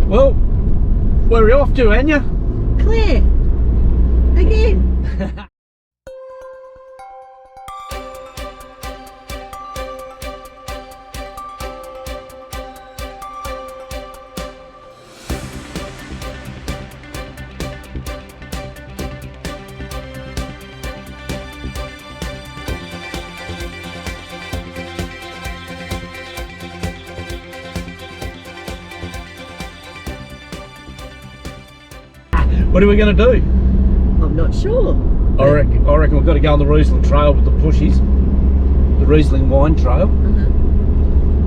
Well, where are you off to, Anya? Claire, again. What are we going to do? I'm not sure. I reckon we've got to go on the Riesling Trail with the pushies. The Riesling Wine Trail.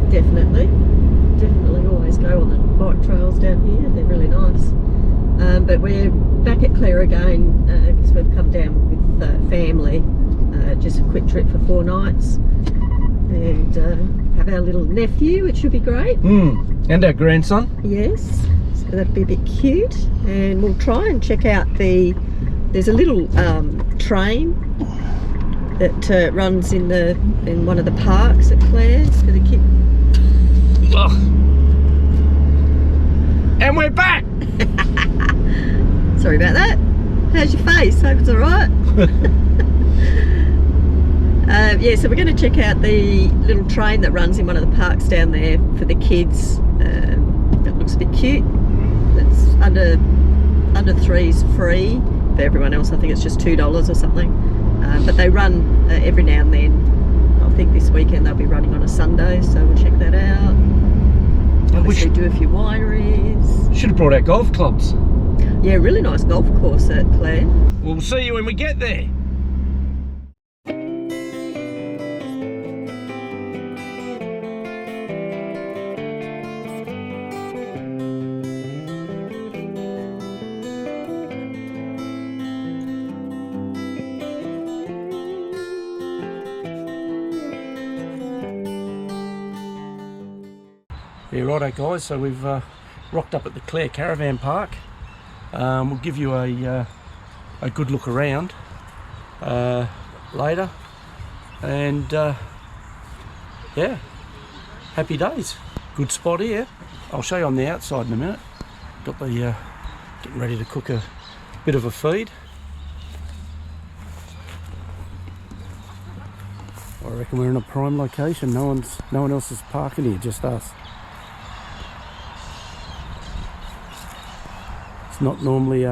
Definitely always go on the bike trails down here. They're really nice. But we're back at Clare again because we've come down with family. Just a quick trip for 4 nights. And have our little nephew, which should be great. And our grandson. Yes. So that'd be a bit cute. And we'll try and check out there's a little train that runs in one of the parks at Clare's for the kids. And we're back! Sorry about that. How's your face? Hope it's alright. Yeah, so we're going to check out the little train that runs in one of the parks down there for the kids. That looks a bit cute. It's under 3's free. For everyone else, I think it's just $2 or something. But they run every now and then. I think this weekend they'll be running on a Sunday, so we'll check that out. We should do a few wineries. have brought our golf clubs. Yeah, really nice golf course at Clare. We'll see you when we get there. Yeah, righto guys, so we've rocked up at the Clare Caravan Park. We'll give you a good look around later, and yeah, happy days. Good spot here. I'll show you on the outside in a minute. Got the getting ready to cook a bit of a feed. I reckon we're in a prime location. No one else is parking here, just us. It's not normally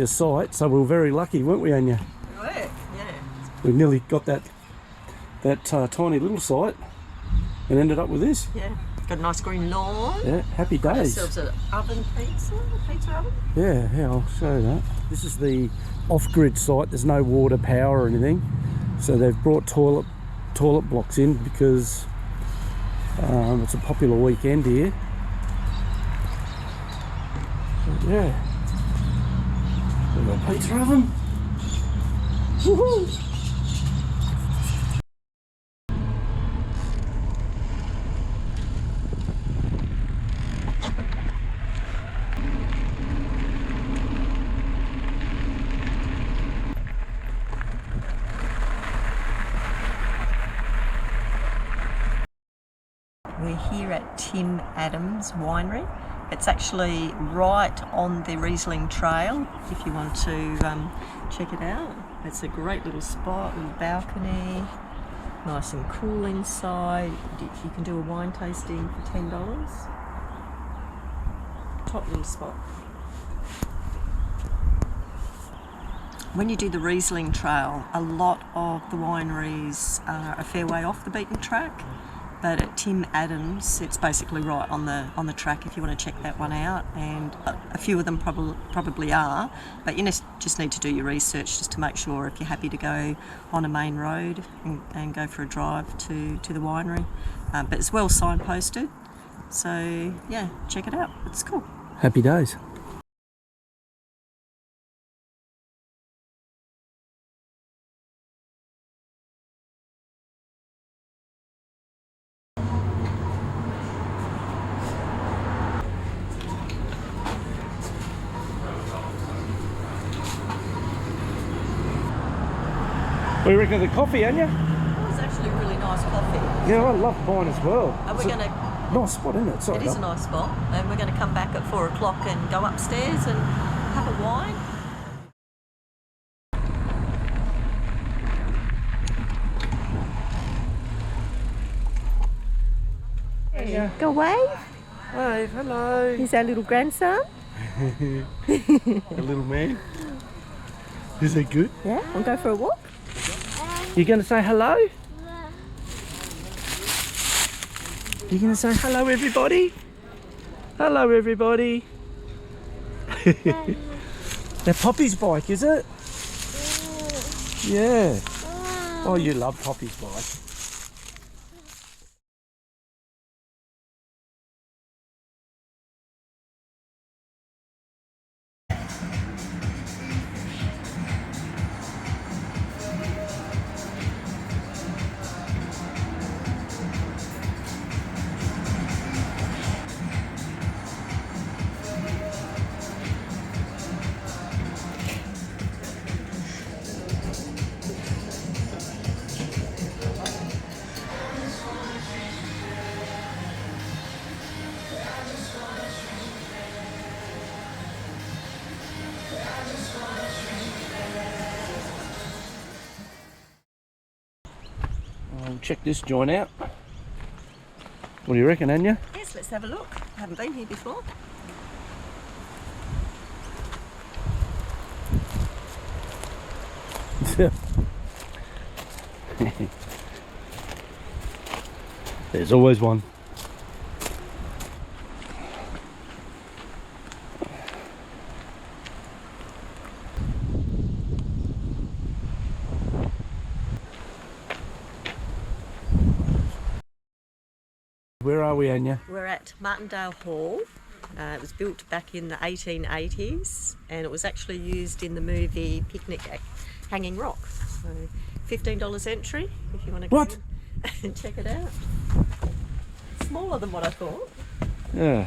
a sight, so we were very lucky, weren't we, Anya? We were, yeah. We nearly got that tiny little site and ended up with this. Yeah, got a nice green lawn. Yeah, happy Got days. ourselves an oven pizza oven. Yeah, I'll show you that. This is the off-grid site. There's no water, power or anything. So they've brought toilet blocks in because it's a popular weekend here. But yeah, we've got a pizza oven. Woohoo! We're here at Tim Adams Winery. It's actually right on the Riesling Trail if you want to check it out. It's a great little spot, little balcony, nice and cool inside. You can do a wine tasting for $10. Top little spot. When you do the Riesling Trail, a lot of the wineries are a fair way off the beaten track. But at Tim Adams, it's basically right on the track if you want to check that one out, and a few of them probably are. But you just need to do your research just to make sure if you're happy to go on a main road and go for a drive to the winery. But it's well signposted, so yeah, check it out. It's cool. Happy days. What do you reckon of the coffee, Anya? Oh, it's actually really nice coffee. Yeah, I love mine as well. Are we going to Nice spot, isn't it? Sorry, It is a Dom. nice spot, and we're going to come back at 4 o'clock and go upstairs and have a wine. Yeah. Go wave. Wave, hello. Here's our little grandson. A little man. Is that good? Yeah, we'll go for a walk. You going to say hello? You going to say hello, everybody? Hello, everybody. That Poppy's bike, is it? Yeah. Oh, you love Poppy's bike. I'll check this joint out. What do you reckon, Anya? Yes, let's have a look. I haven't been here before. There's always one. Where are we, Anya? We're at Martindale Hall. It was built back in the 1880s, and it was actually used in the movie Picnic at Hanging Rock. So $15 entry if you want to go What? and check it out. Smaller than what I thought. Yeah.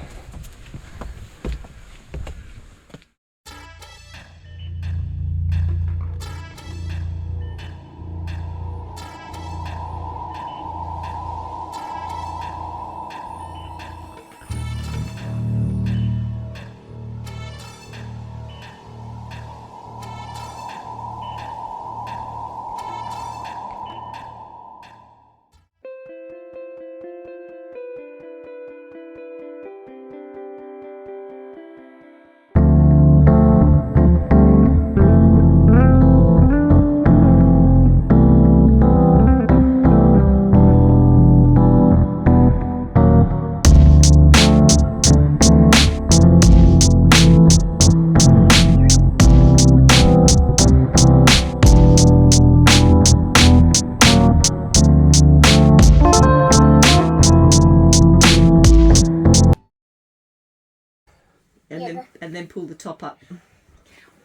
And then pull the top up.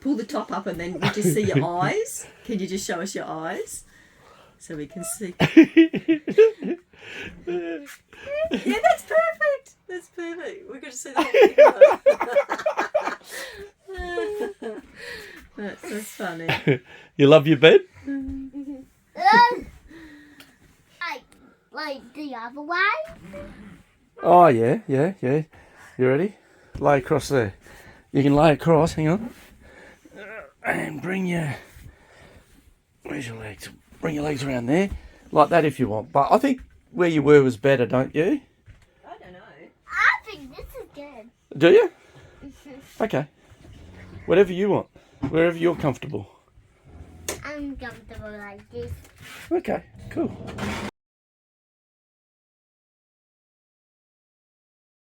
Pull the top up, and then you just see your eyes. Can you just show us your eyes so we can see? Yeah, that's perfect. That's perfect. We're going to see the whole thing. That's funny. You love your bed? I like the other way. Oh, yeah. You ready? Lay across there. You can lay across, hang on. And bring your... Where's your legs? Bring your legs around there. Like that if you want. But I think where you were was better, don't you? I don't know. I think this is good. Do you? Okay. Whatever you want. Wherever you're comfortable. I'm comfortable like this. Okay, cool.